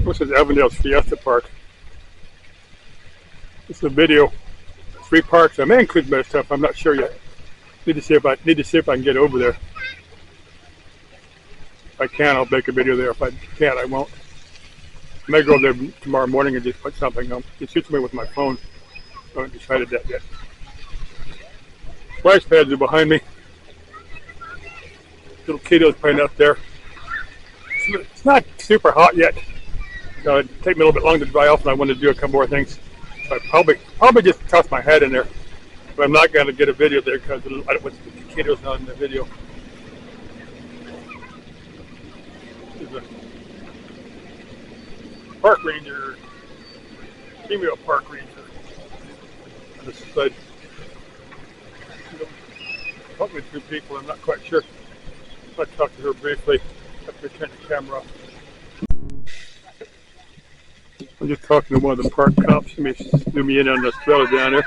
This is Avondale's Fiesta Park. This is a video. 3 parks. I may include my stuff. I'm not sure yet. Need to see if I can get over there. If I can, I'll make a video there. If I can't, I won't. I may go there tomorrow morning and just put something on. It suits me with my phone. I haven't decided that yet. Splash pads are behind me. Little kiddos playing up there. It's not super hot yet. So it'd take me a little bit longer to dry off, and I want to do a couple more things. So I probably just toss my head in there. But I'm not going to get a video there because I don't want the kiddos on the video. This is a park ranger, female park ranger. On this side. Probably 2 people, I'm not quite sure. I'll talk to her briefly after I turn the camera off. I'm just talking to one of the park cops. Let me zoom in on this fella down there.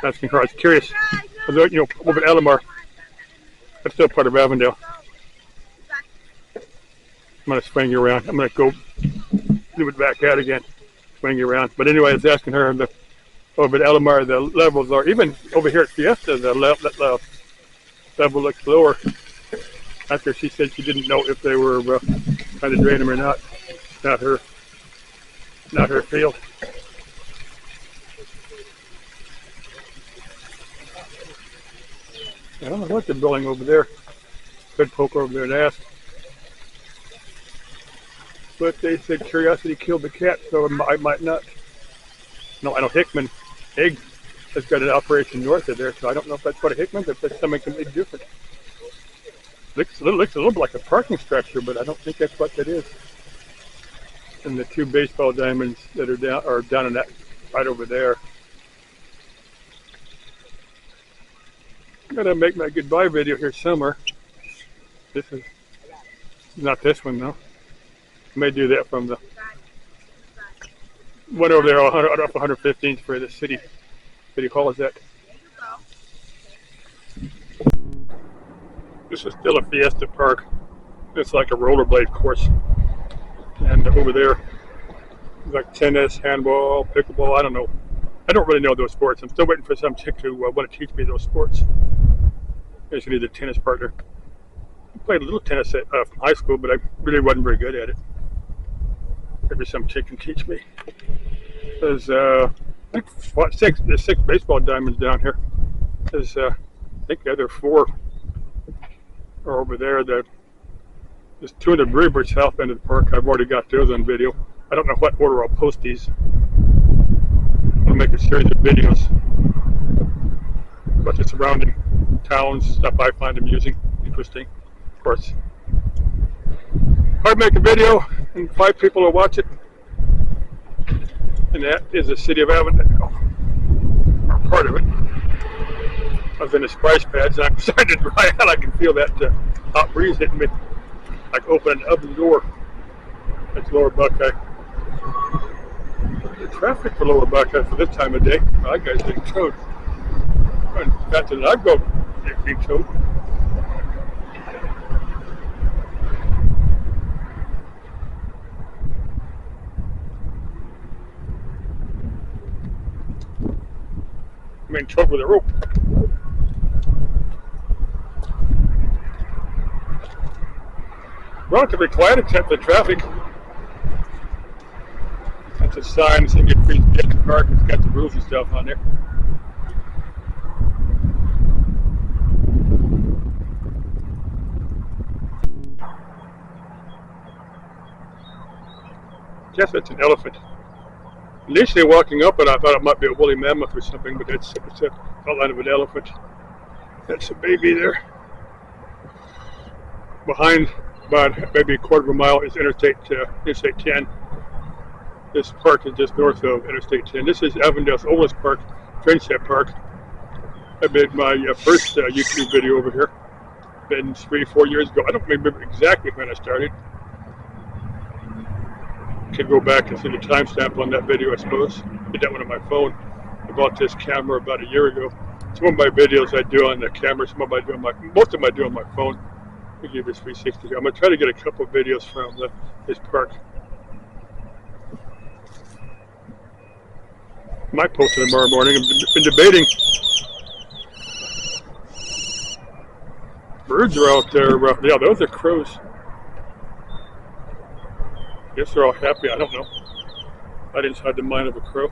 Asking her, I was curious. Over at Alamar. That's still part of Avondale. I'm going to swing you around. I'm going to go zoom it back out again. Swing you around. But anyway, I was asking her over at Alamar, the levels are, even over here at Fiesta, the level looks lower. After she said she didn't know if they were trying to drain them or not. Not her field. I don't know what they're building over there. Could poke over there and ask. But they said curiosity killed the cat, so I might not. No, I know Hickman Egg has got an operation north of there, so I don't know if that's part of Hickman, but that's something completely different. Looks a little bit like a parking structure, but I don't think that's what that is. And the 2 baseball diamonds that are down in that right over there. I'm gonna make my goodbye video here somewhere. This is not this one though. I may do that from the one over there, 115th for the city hall is that. This is still a Fiesta Park. It's like a rollerblade course. And over there, like tennis, handball, pickleball, I don't know. I don't really know those sports. I'm still waiting for some chick to want to teach me those sports. I just need a tennis partner. I played a little tennis at high school, but I really wasn't very good at it. Maybe some chick can teach me. There's I think there's 6 baseball diamonds down here. There's I think the other 4 are over there. There's 2 in the Brewery south end of the park. I've already got those on video. I don't know what order I'll post these. I'll make a series of videos about the surrounding towns, stuff I find amusing, interesting, of course. If I make a video and 5 people will watch it, and that is the city of Avondale, or part of it. I was in the splash pads and I'm starting to dry out. I can feel that hot breeze hitting me, like opening an oven door. That's Lower Buckeye. The traffic for Lower Buckeye for this time of day, my guy's being towed. Not that I've got being towed. I'm in trouble with a rope. Relatively quiet except for traffic. That's a sign saying get free to get the park. It's got the rules and stuff on there. I guess that's an elephant. Initially walking up it, I thought it might be a woolly mammoth or something, but it's the outline of an elephant. That's a baby there. Behind about maybe a quarter of a mile is Interstate 10. This park is just north of Interstate 10. This is Avondale's oldest park, Friendship Park. I made my first YouTube video over here. Been 3-4 years ago. I don't remember exactly when I started. Could go back and see the timestamp on that video, I suppose. Did that one on my phone. I bought this camera about a year ago. Some of my videos I do on the camera, most of them I do on my phone. We give this 360. I'm gonna try to get a couple of videos from this park. might post it tomorrow morning. I've been debating. Birds are out there. Yeah, those are crows. Guess they're all happy. I don't know. Not inside the mind of a crow.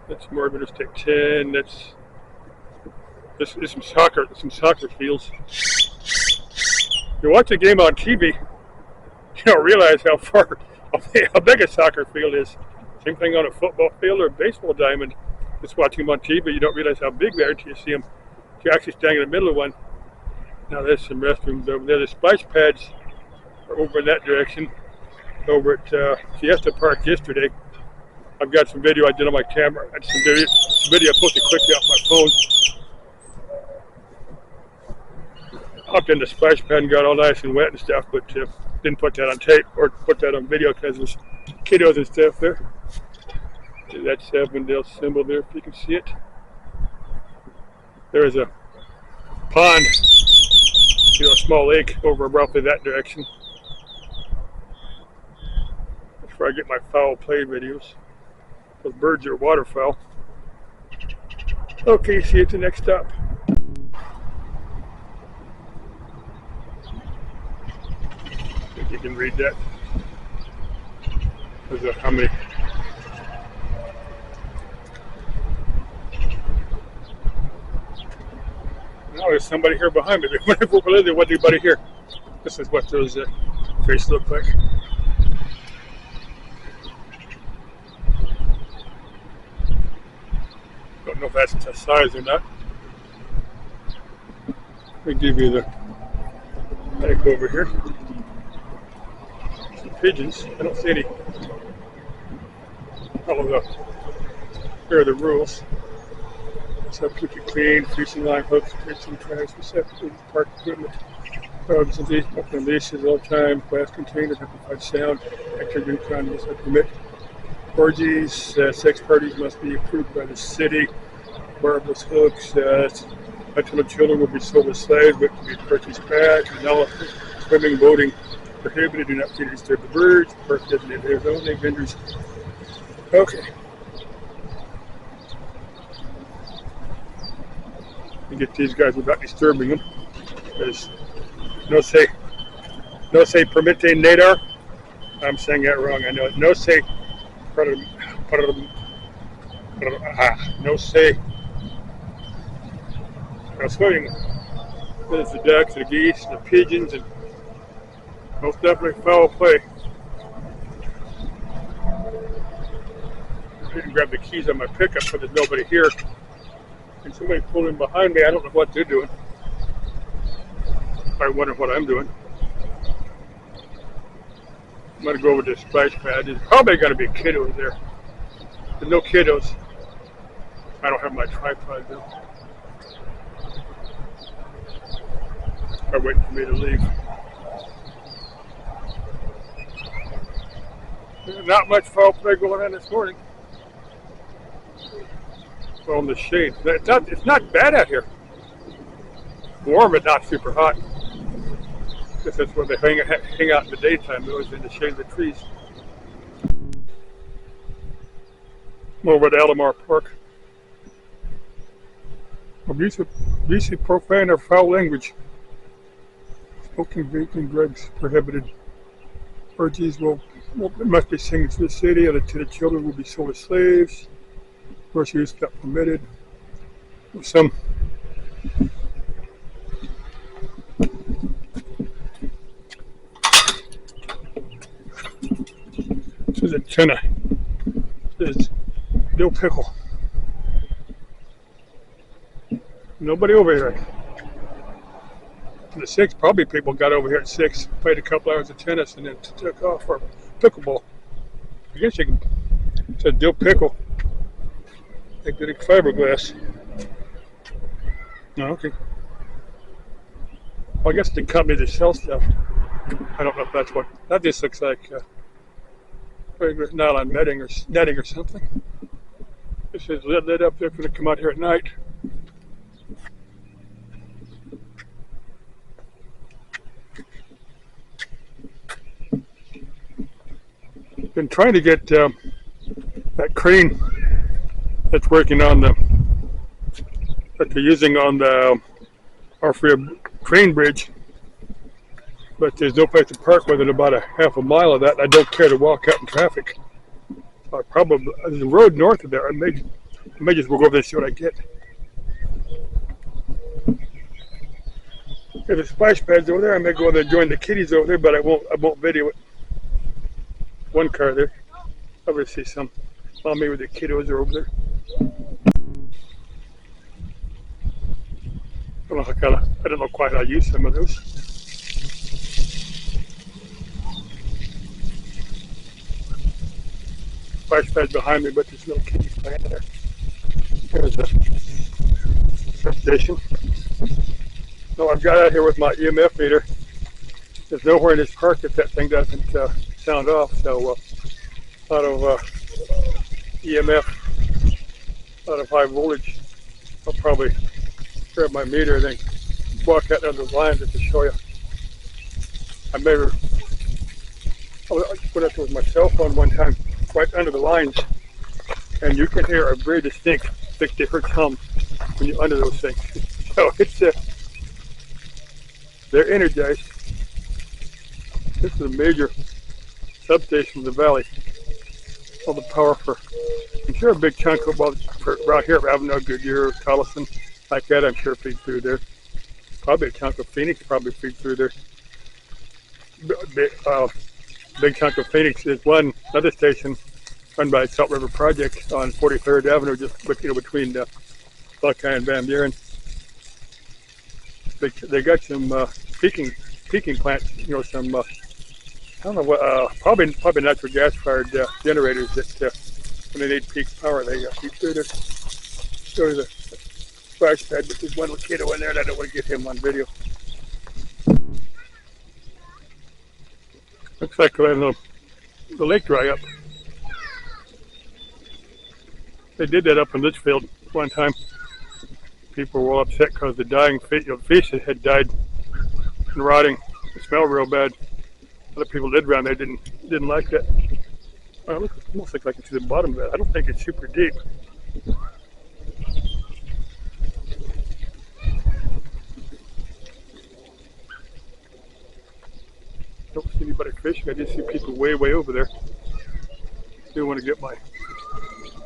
That's more of Interstate 10. That's some soccer fields. You watch a game on TV, you don't realize how big a soccer field is. Same thing on a football field or a baseball diamond. Just watching them on TV, you don't realize how big they are until you see them. You're actually standing in the middle of one. Now there's some restrooms over there. The splash pads are over in that direction. Over at Fiesta Park yesterday. I've got some video I did on my camera. I had some video I posted quickly off my phone. Hopped in the splash pad and got all nice and wet and stuff, but didn't put that on tape or put that on video because there's kiddos and stuff there. That's Avondale symbol there, if you can see it. There is a pond, a small lake over roughly that direction. That's where I get my foul play videos. Those birds are waterfowl. Okay, see you at the next stop. If you can read that. There's how many? Now there's somebody here behind me. There wasn't anybody here. This is what those faces look like. Don't know if that's the size or not. Let me give you the back over here. Some pigeons. I don't see any. Here are the rules. So keep it clean, fishing line hooks, fishing traps, receptacles, park equipment, dogs and these, open leashes all the time, glass containers, amplified sound, activity condoms that permit. Orgies, sex parties must be approved by the city. Barbless hooks, until the children will be sold as slaves, but to be purchased back. And swimming, boating prohibited. Do not feed or disturb the birds. Park designated areas only. Vendors. Okay. You get these guys without disturbing them. There's no say permite nadar. I'm saying that wrong. I know it. No say. No say. No swimming. There's the ducks, the geese, the pigeons, and most definitely foul play. I didn't grab the keys on my pickup, but there's nobody here. And somebody pulled in behind me. I don't know what they're doing. I wonder what I'm doing. I'm going to go over to the splash pad. There's probably going to be kiddos there. There's no kiddos. I don't have my tripod though. They're waiting for me to leave. There's not much foul play going on this morning. Well, in the shade. It's not bad out here. Warm but not super hot. I guess that's where they hang out in the daytime, though, is in the shade of the trees. I'm over at Alomar Park. Abusive, profane, or foul language. Smoking, vaping, drugs prohibited. Orgies must be singing to the city, and to the children will be sold as slaves. Course use not permitted. Some this is a tuna. This is dill pickle. Nobody over here. The 6, probably people got over here at 6, played a couple hours of tennis, and then took off for pickleball. I guess you can. It's a dill pickle. Like the fiberglass. Oh, okay. Well, I guess the company that sells stuff. I don't know if that's what. That just looks like nylon netting or something. This is lit up there for to come out here at night. Been trying to get that crane that's working on the that they're using on the Arfria train bridge, but there's no place to park within about a half a mile of that. And I don't care to walk out in traffic. Probably there's a road north of there. I may just go over there and see what I get. There's a splash pads over there. I may go over there and join the kiddies over there, but I won't video it. One car there. I will see some mommy with the kiddos are over there. I don't know quite how to use some of those. Splash pads behind me, but there's no kiddies playing there. There's a substation. No, I've got out here with my EMF meter. There's nowhere in this park if that thing doesn't sound off. So a lot of EMF, a lot of high voltage. I'll probably grab my meter and then walk out under the lines just to show you. I put up with my cell phone one time right under the lines, and you can hear a very distinct 60 hertz hum when you're under those things. So it's they're energized. This is a major substation in the valley. All the power for, I'm sure a big chunk of, well, for around here, Avondale, Goodyear, Collison, like that, I'm sure feeds through there. Probably a chunk of Phoenix probably feeds through there. Big chunk of Phoenix is another station run by Salt River Project on 43rd Avenue, just between Buckeye and Van Buren. They got some peaking plants, some I don't know what, probably natural gas fired generators that when they need peak power, they feed through there. Go to the splash pad, but there's one little kiddo in there, and I don't want to get him on video. Looks like we're letting the lake dry up. They did that up in Litchfield one time. People were all upset because the dying fish had died and rotting. It smelled real bad. Other people lived around there didn't like that. Well, it almost looks like it's to the bottom of that. I don't think it's super deep. I don't see anybody fishing. I just see people way over there. Still want to get my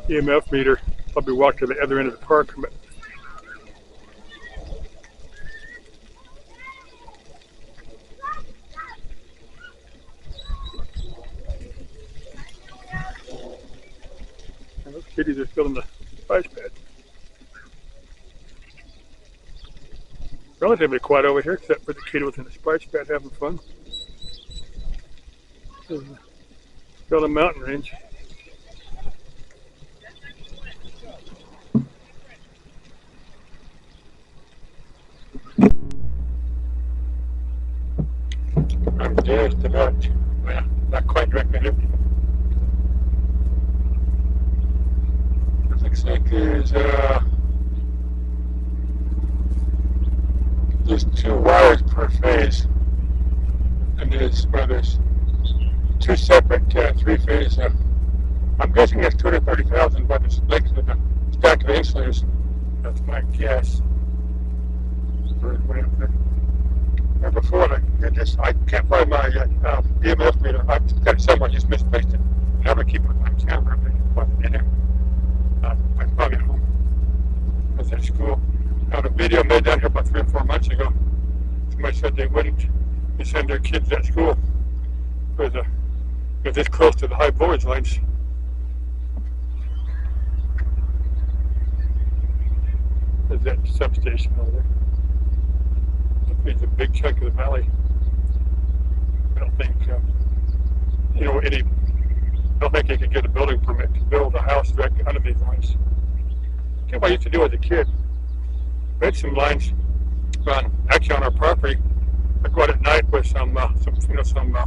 EMF meter. Probably walk to the other end of the park. And those kitties are still in the splash pad. Relatively quiet over here, except for the kiddos in the splash pad having fun. Still a mountain range. I'm just about, well, not quite directly. It looks like there's two wires per phase, and there's two separate three-phase. I'm guessing it's 230,000 by the length of the stack of insulators. That's my guess. Way up there. And before I can't find my EMF meter. I've got it somewhere, just misplaced it. I'm going to keep it on my camera and plug it in there. I found it home. I was at school. I had a video made down here about 3 or 4 months ago. Somebody said they wouldn't send their kids at school because they're this close to the high voltage lines. There's that substation over there. It's a big chunk of the valley. I don't think, I don't think you could get a building permit to build a house directly under these lines. I think what I used to do as a kid, we had some lines actually on our property. I go out at night with some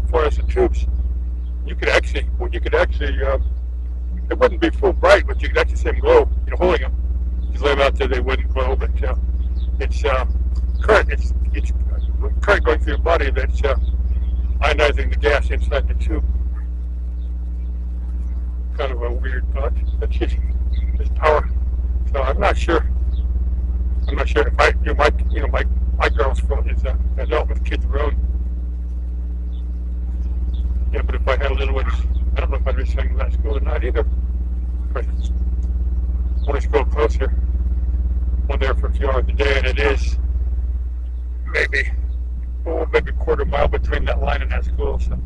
fluorescent tubes. You could actually, it wouldn't be full bright, but you could actually see them glow. Holding them. If you live out there, they wouldn't glow, but it's current. It's current going through your body that's ionizing the gas inside the tube. Kind of a weird thought. That's just power. So I'm not sure. I'm not sure if my girl's phone is an adult with kids of her own. Yeah, but if I had little ones, I don't know if I'd be sending them to school or not either. But only school closer. One there for a few hours a day, and it is maybe a quarter mile between that line and that school. So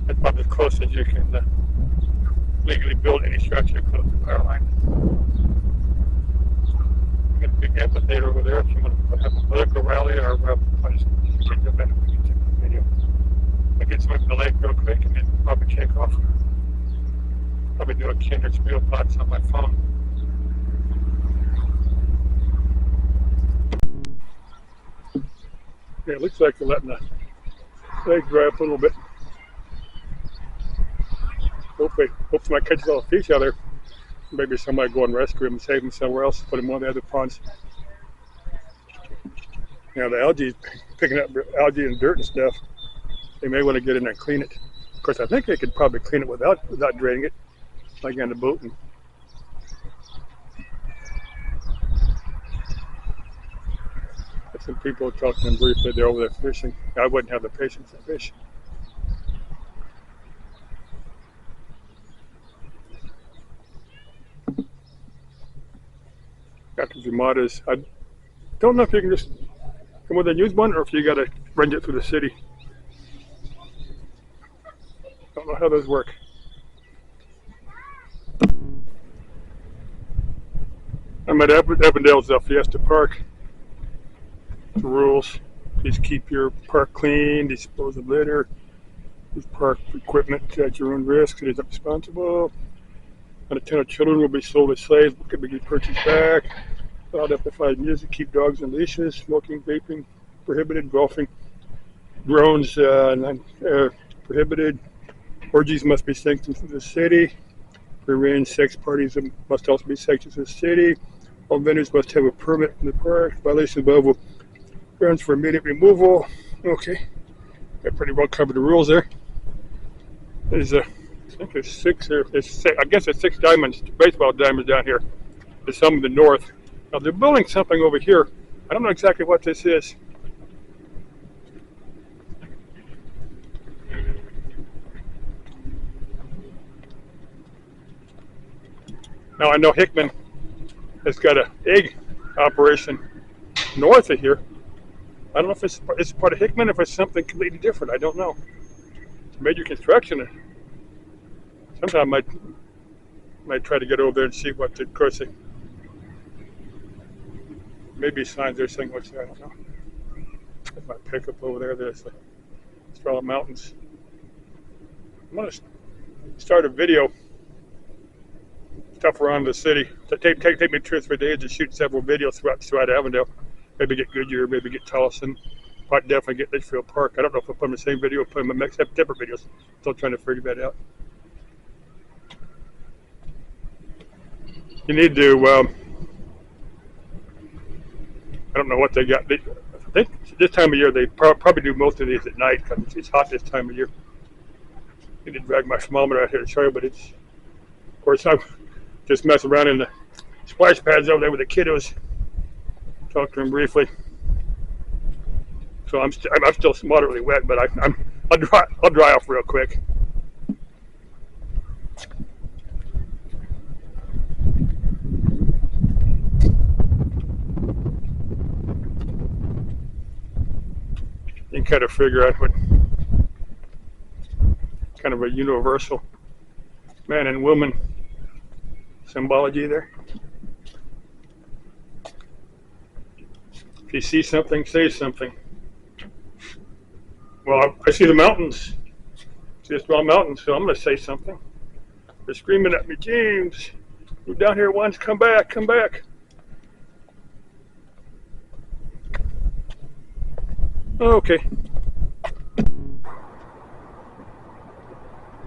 that's about as close as you can legally build any structure close to the power line. Got a big amphitheater over there if you want to have a political rally, or I just take the back and take the video. I get some of the lake real quick and then probably take off. Probably do a Kinder Spiel plots on my phone. Yeah, it looks like they're letting the lake dry up a little bit. Hopefully might catch all the fish out there. Maybe somebody go and rescue them and save them somewhere else, put them on the other ponds. Now the algae, picking up algae and dirt and stuff, they may want to get in there and clean it. Of course, I think they could probably clean it without draining it, like on the boat. And some people talking to them briefly. They're over there fishing. I wouldn't have the patience to fish. Dr. Zumata's. I don't know if you can just come with and use one, or if you got to rent it through the city. Don't know how those work. I'm at Avondale's Fiesta Park. The rules: please keep your park clean, dispose of litter, use park equipment at your own risk. It is not responsible. Unattended children will be sold as slaves, but can be purchased back. Loud amplified music, keep dogs in leashes, smoking, vaping, prohibited, golfing, drones, prohibited. Orgies must be sanctioned through the city. Prearranged sex parties must also be sanctioned through the city. All vendors must have a permit from the park. Violations above will grounds for immediate removal. Okay, got pretty well covered the rules there. There's I think there's six. I guess there's 6 diamonds, baseball diamonds down here. There's some in the north. Now they're building something over here. I don't know exactly what this is. Now I know Hickman has got an egg operation north of here. I don't know if it's part of Hickman, if it's something completely different. I don't know. It's major construction. Sometime I might try to get over there and see what the crossing. Maybe signs they're saying what's there. I don't know. There's my pickup over there. There's the Starlight Mountains. I'm gonna start a video stuff around the city. Take me 2 or 3 days to shoot several videos throughout Avondale. Maybe get Goodyear, maybe get Tolleson. Might definitely get Litchfield Park. I don't know if I'll put them in the same video or put them in separate videos. Still trying to figure that out. You need to, I don't know what they got. I think this time of year they probably do most of these at night because it's hot this time of year. I need to drag my thermometer out here to show you, but it's, of course, I'm just messing around in the splash pads over there with the kiddos. Talk to them briefly. So I'm still moderately wet, but I'll dry off real quick. You can kind of figure out what kind of a universal man and woman symbology there. If you see something, say something. Well, I see the mountains. See the small mountains, so I'm going to say something. They're screaming at me, James, you're down here once, come back, come back. Okay.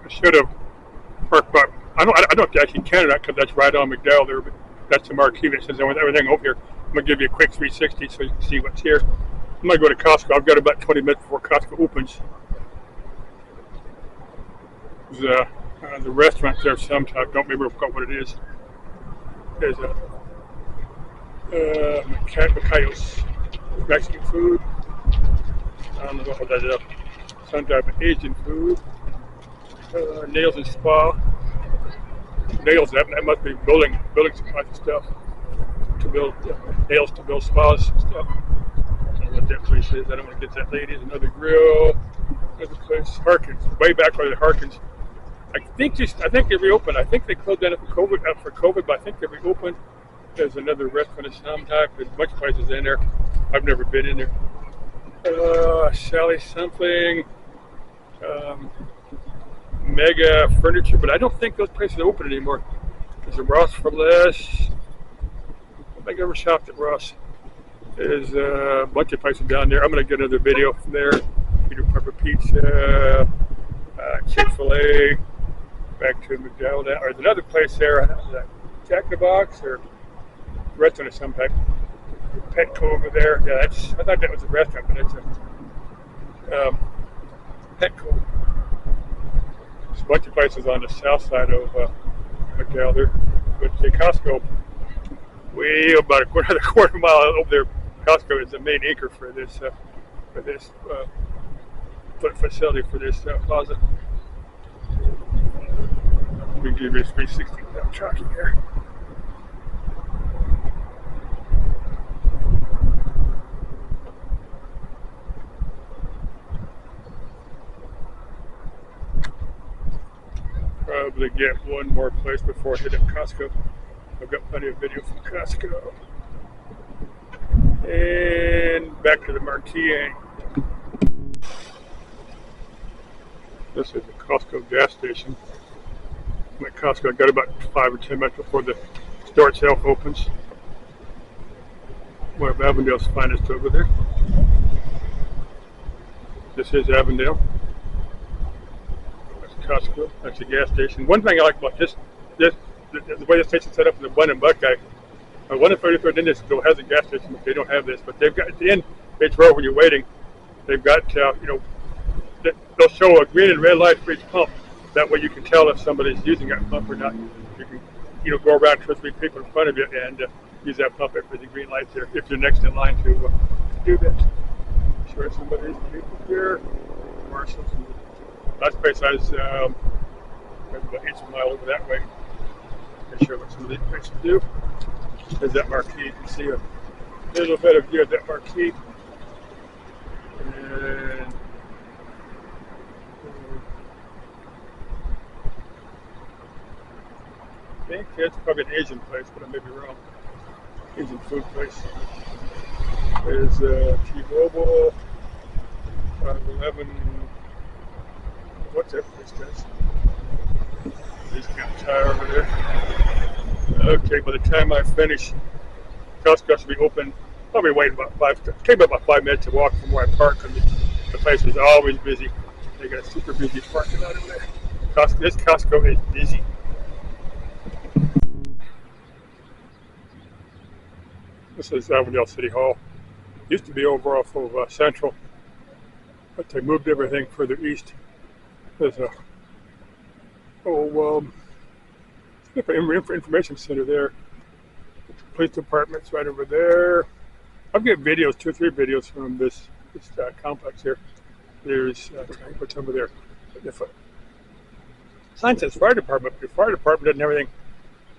I should have parked, but I don't have to actually count it because that's right on McDowell there, but that's the marquee that says everything over here. I'm going to give you a quick 360 so you can see what's here. I'm going to go to Costco. I've got about 20 minutes before Costco opens. There's the restaurant there sometime. Don't remember what it is. There's a Macayos, Mexican food. I don't know what that is. Some type of Asian food. Nails and spa. Nails, that must be building supplies and stuff. To build nails to build spas and stuff. I don't know what that place is. I don't want to get that lady. There's another grill. Another place. Harkins. Way back by the Harkins. I think they reopened. I think they closed down for COVID, but I think they reopened. There's another restaurant of some type. There's a bunch of places in there. I've never been in there. Sally something. Mega Furniture, but I don't think those places are open anymore. There's a Ross for Less. I don't think I ever shopped at Ross. There's a bunch of places down there. I'm going to get another video from there. Peter Pepper Pizza, Chick-fil-A, back to McDowell. There's another place there, Jack in the Box or restaurant of some type. Petco over there. Yeah, I thought that was a restaurant, but it's a Petco. There's a bunch of places on the south side of McDowell there. But the Costco, way about a quarter mile over there, Costco is the main anchor for this facility, for this plaza. We do this 360 tracking here. Probably get one more place before I hit up Costco. I've got plenty of video from Costco. And back to the Marquee. This is the Costco gas station. I'm at Costco. I got about 5 or 10 minutes before the store itself opens. One of Avondale's finest over there. This is Avondale. That's Costco. That's the gas station. One thing I like about the way the station's set up in the Bun and Buckeye. 1 and 33rd Indian has a gas station, but they don't have this. But they've got at the end, H row when you're waiting, they've got they'll show a green and red light for each pump. That way you can tell if somebody's using that pump or not. You can go around 2 or 3 people in front of you and use that pump if there's a green light there. If you're next in line to do that. Sure, somebody's people here. Marshall's. Last place I was about 1 mile over that way. Not sure what some of these places do. There's that Marquee. You can see a little bit of view of that Marquee. And I think it's probably an Asian place, but I may be wrong. Asian food place. There's T-Mobile, 511. What's that place, guys? There's a tire over there. Okay, by the time I finish, Costco should be open. Probably wait about 5 minutes to walk from where I park, because the place is always busy. They got a super busy parking lot over there. This Costco is busy. This is Avondale City Hall. Used to be over off of Central, but they moved everything further east. There's a information center there. Police department's right over there. I've got videos, 2 or 3 videos from this complex here. There's what's over there. Sign says fire department, but the fire department doesn't have anything.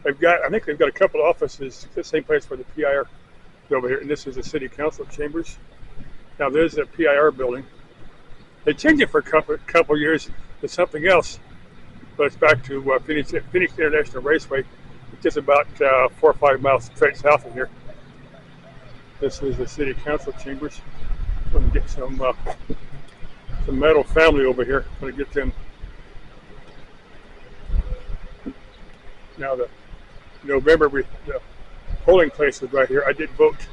I think they've got a couple of offices, the same place for the PIR over here, and this is the city council chambers. Now there's a PIR building. They changed it for a couple years to something else, but it's back to Phoenix International Raceway, which is about 4 or 5 miles straight south of here. This is the city council chambers. I'm going to get some metal family over here. I'm going to get them. Now the November, the polling place is right here. I did vote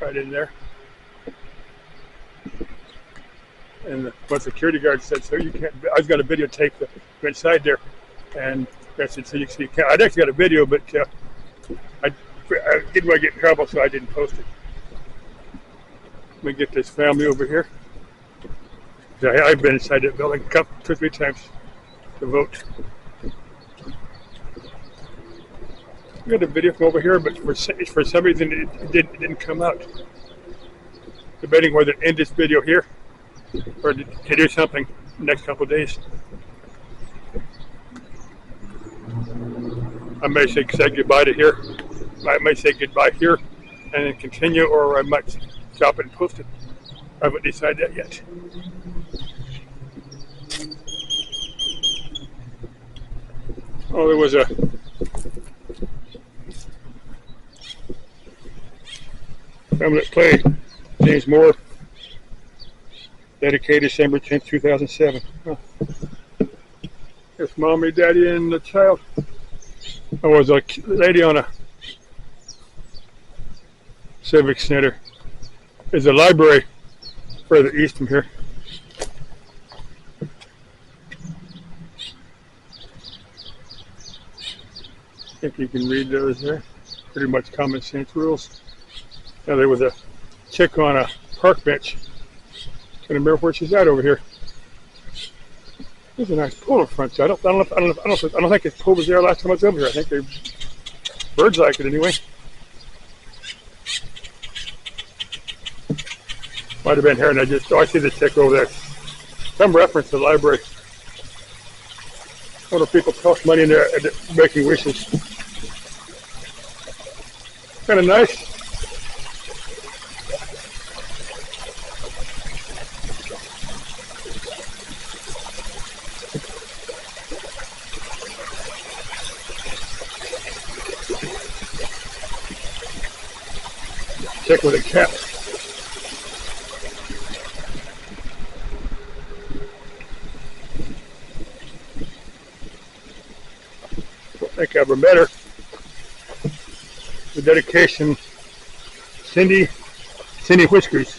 right in there. And the security guard said, "So you can't." I was going to videotape the inside there, and I said, "So you can't." I'd actually got a video, but I didn't want to get in trouble, so I didn't post it. Let me get this family over here. I've been inside that building 2 or 3 times to vote. We got a video from over here, but for some reason it didn't come out. Debating whether to end this video here or to do something the next couple of days. I may say goodbye to here. I may say goodbye here and then continue, or I might stop it and post it. I haven't decided that yet. Oh, there was a permanent play, James Moore, dedicated December 10th, 2007. Oh. There's mommy, daddy, and the child. I was a lady on a civic center. There's a library further east from here. I think you can read those there. Pretty much common sense rules. Now there was a chick on a park bench. I don't remember where she's at over here. There's a nice pool in front. I don't think this pool was there last time I was over here. I think they birds like it anyway. Might have been here, and I see the chick over there. Some reference to the library. I wonder if people toss money in there making wishes. Kind of nice. Check with a cat. I think I ever met her. The dedication, Cindy Whiskers.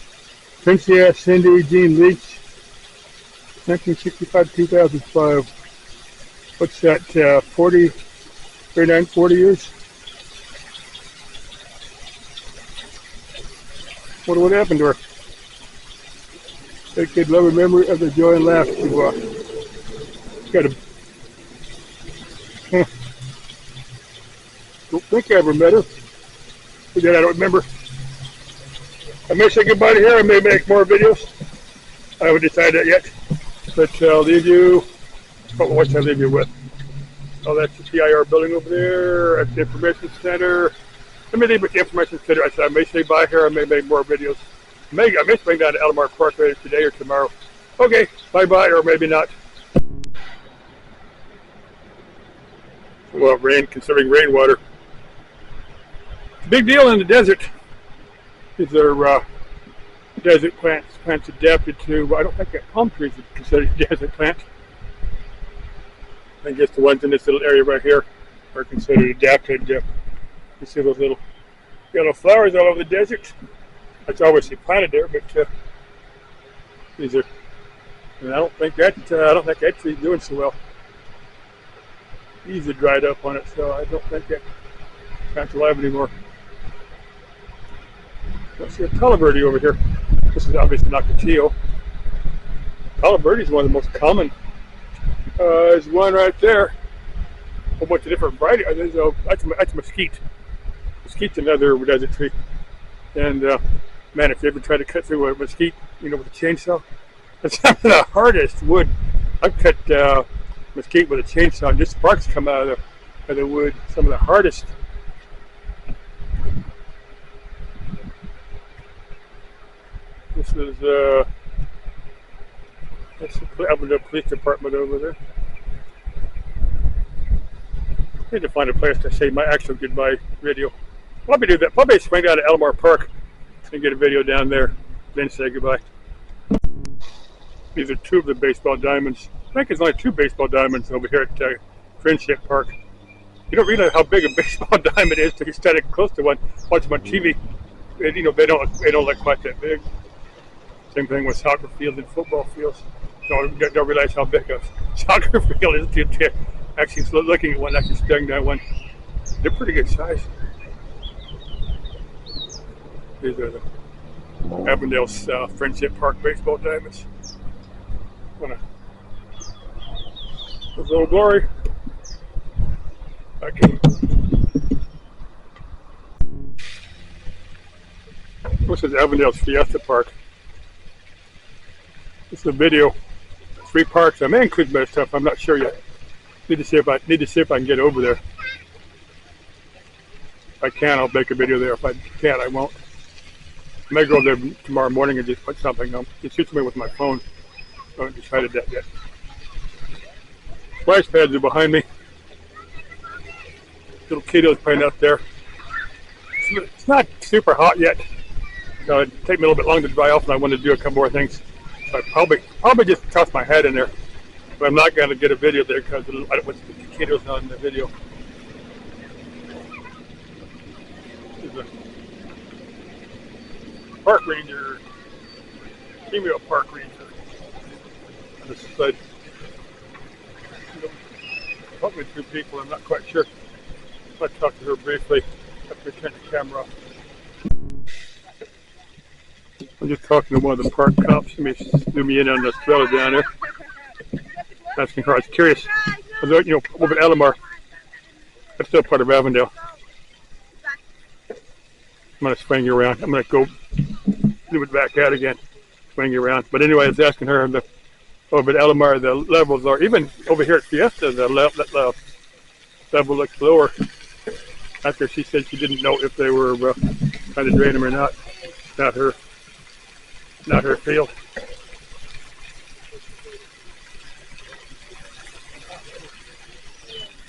Princia Cindy Jean Leach, 1965-2005. What's that, 40 years? What happened to her? Dedicated love and memory of the joy and laugh to got a don't think I ever met her. Again, I don't remember. I may say goodbye to here. I may make more videos. I haven't decided that yet. But I'll leave you. What should I leave you with? Oh, that's the TIR building over there. That's the information center. Let me leave with the information center. I may say bye here. I may make more videos. I may swing down to Elmar Park later today or tomorrow. Okay, bye-bye, or maybe not. Well, conserving rainwater. Big deal in the desert. These are desert plants adapted to, I don't think that palm trees are considered a desert plant. I guess the ones in this little area right here are considered adapted. You see those little yellow flowers all over the desert. That's obviously planted there, but these are, and I don't think that's doing so well. These are dried up on it, so I don't think that plant's alive anymore. I see a Talabirdie over here. This is obviously not Cotillo. Talabirdie is one of the most common. There's one right there. A whole bunch of different varieties. That's mesquite. Mesquite's another desert tree. And man, if you ever try to cut through a mesquite, with a chainsaw, that's some of the hardest wood. I've cut mesquite with a chainsaw, and just sparks come out of the wood. Some of the hardest. This is that's the Avondale Police Department over there. I need to find a place to say my actual goodbye video. Probably do that. Probably swing down to Elmar Park and get a video down there, then say goodbye. These are two of the baseball diamonds. I think there's only two baseball diamonds over here at Friendship Park. You don't realize how big a baseball diamond is till you stand close to one, watch them on TV. And, they don't look quite that big. Same thing with soccer fields and football fields. Don't realize how big a soccer field is until you're actually looking at one, actually staring at one. They're pretty good size. These are the Avondale Friendship Park baseball diamonds. With a little glory. I can This is Avondale's Fiesta Park. This is a video. 3 parks. I may include better stuff. I'm not sure yet. Need to see if I can get over there. If I can, I'll make a video there. If I can't, I won't. I may go there tomorrow morning and just put something on. It suits me with my phone. I haven't decided that yet. Splash pads are behind me. Little kiddos playing out there. It's not super hot yet. So it'd take me a little bit longer to dry off, and I want to do a couple more things. So I probably just toss my head in there. But I'm not going to get a video there because I don't want the kiddos on the video. This is a park ranger, female park ranger. On this side. Probably 2 people, I'm not quite sure. I'll talk to her briefly after I turn the camera off. I'm just talking to one of the park cops. Let me zoom me in on this fellow down there. Asking her, I was curious. Over at Alamar. That's still part of Avondale. I'm going to swing you around. I'm going to go do it back out again. Swing you around. But anyway, I was asking her, over at Alamar, the levels are, even over here at Fiesta, the level looks lower. After she said she didn't know if they were trying to drain them or not. Not her field.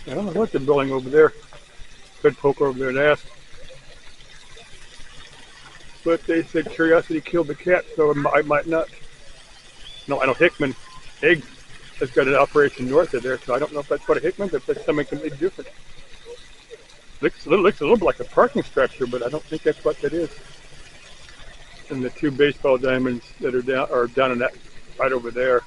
I don't know what they're building over there. Could poke over there and ask. But they said curiosity killed the cat, so I might not. No, I know Hickman Egg has got an operation north of there, so I don't know if that's what a Hickman, if that's something completely different. Looks a little bit like a parking structure, but I don't think that's what that is. And the 2 baseball diamonds that are down in that right over there.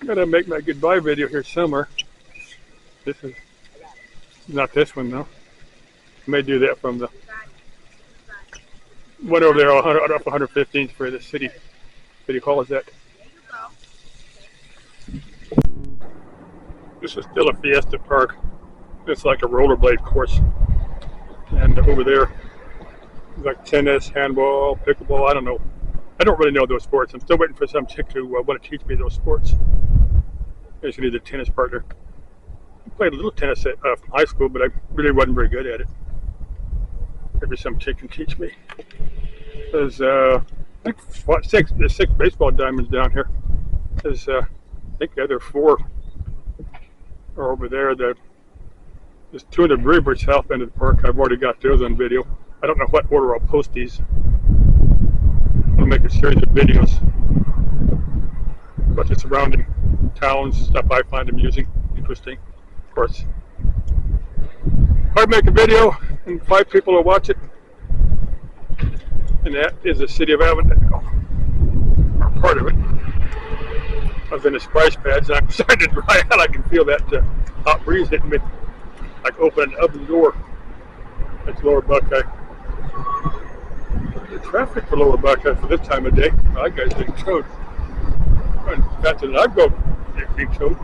I'm gonna make my goodbye video here somewhere. This is not this one though. I may do that from the one over there off 115th for the city hall is that. This is still a Fiesta Park. It's like a rollerblade course. And over there, like tennis, handball, pickleball, I don't know. I don't really know those sports. I'm still waiting for some chick to want to teach me those sports. I just need a tennis partner. I played a little tennis at high school, but I really wasn't very good at it. Maybe some chick can teach me. There's there's 6 baseball diamonds down here. There's I think the other 4 are over there. There's 2 in the very south end of the park. I've already got those on video. I don't know what order I'll post these. I'll make a series of videos about the surrounding towns, stuff I find amusing, interesting, of course. If I make a video and 5 people will watch it, and that is the city of Avondale, or part of it. I was in the splash pads and I'm starting to dry out. I can feel that hot breeze hitting me, like opening an oven door. That's Lower Buckeye. The traffic for Lower Buckeye for this time of day, I guys getting towed. Faster than I'd go being towed.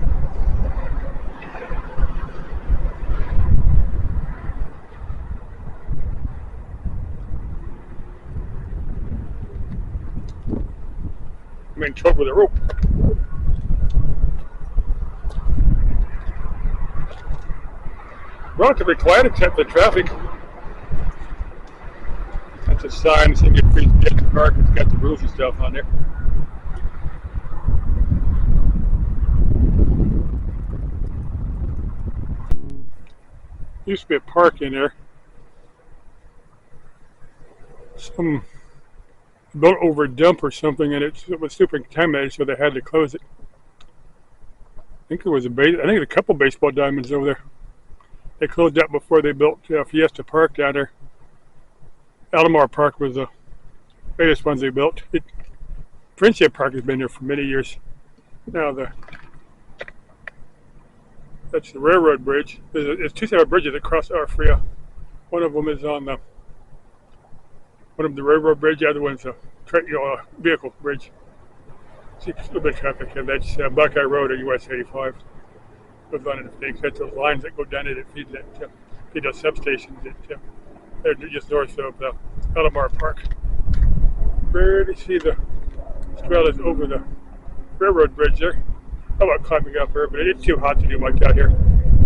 I'm being towed with a rope. Relatively quiet except for traffic. That's a sign saying you're free to get the park. It's got the rules and stuff on there. Used to be a park in there. Some built over a dump or something, and it was super contaminated, so they had to close it. I think there was a couple baseball diamonds over there. They closed that before they built Fiesta Park down there. Alamar Park was the latest ones they built. Friendship Park has been there for many years. Now that's the railroad bridge. There's 2 separate bridges that cross our Fria. One of them is on the railroad bridge. The other one's a vehicle bridge. See a little bit of traffic here. That's Buckeye Road or US 85. Goes on in the things. That's those lines that go down it. It feeds those substations that They're just north of the Alamar Park. Barely see the trail is over the railroad bridge there. How about climbing up here? But it's too hot to do much out here.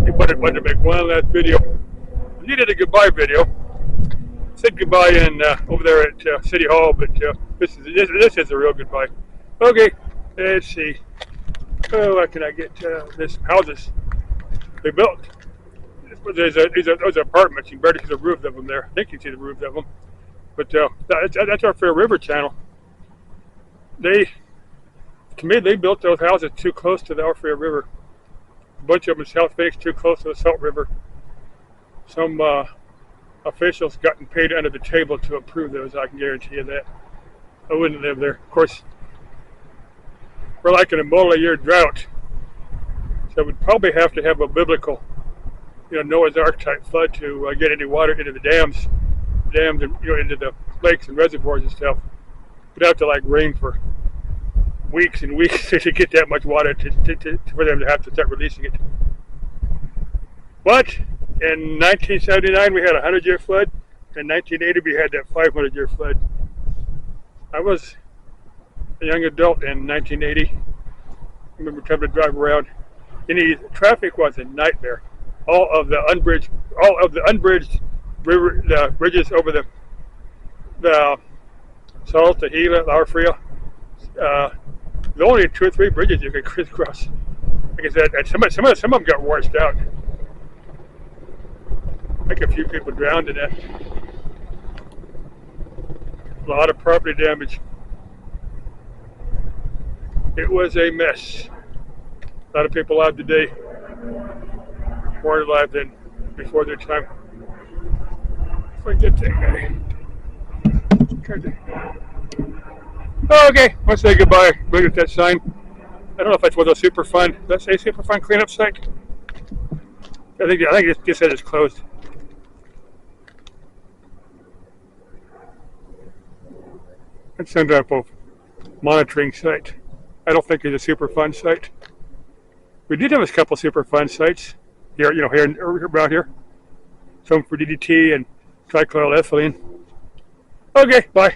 I wanted to make one last video. You did a goodbye video. Said goodbye in over there at City Hall, but this is a real goodbye. Okay, let's see. Oh, what can I get? This houses they built. Those apartments. You can barely see the roofs of them there. I think you can see the roofs of them. But that's our Fair River channel. To me, they built those houses too close to the Fair River. A bunch of them in South Phoenix too close to the Salt River. Some officials gotten paid under the table to approve those. I can guarantee you that. I wouldn't live there. Of course, we're like in a multi-year drought, so we'd probably have to have a biblical, Noah's Ark type flood to get any water into the dams, and into the lakes and reservoirs and stuff. We'd have to rain for weeks and weeks to get that much water for them to have to start releasing it. But in 1979 we had a 100-year flood. In 1980 we had that 500-year flood. I was a young adult in 1980. I remember trying to drive around. Traffic was a nightmare. All of the unbridged river, the bridges over the Salt, the Gila, the Arfria. There's only 2 or 3 bridges you could crisscross. Like I said, and some of them got washed out. I think a few people drowned in that. A lot of property damage. It was a mess. A lot of people alive today more alive than before their time. Forget that guy. Okay, let's say goodbye. Look at that sign. I don't know if that's one of those Superfund. Does that say Superfund cleanup site? I think it just said it's closed. That's some type of monitoring site. I don't think it's a Superfund site. We did have a couple Superfund sites here, around here. Some for DDT and trichloroethylene. Okay, bye.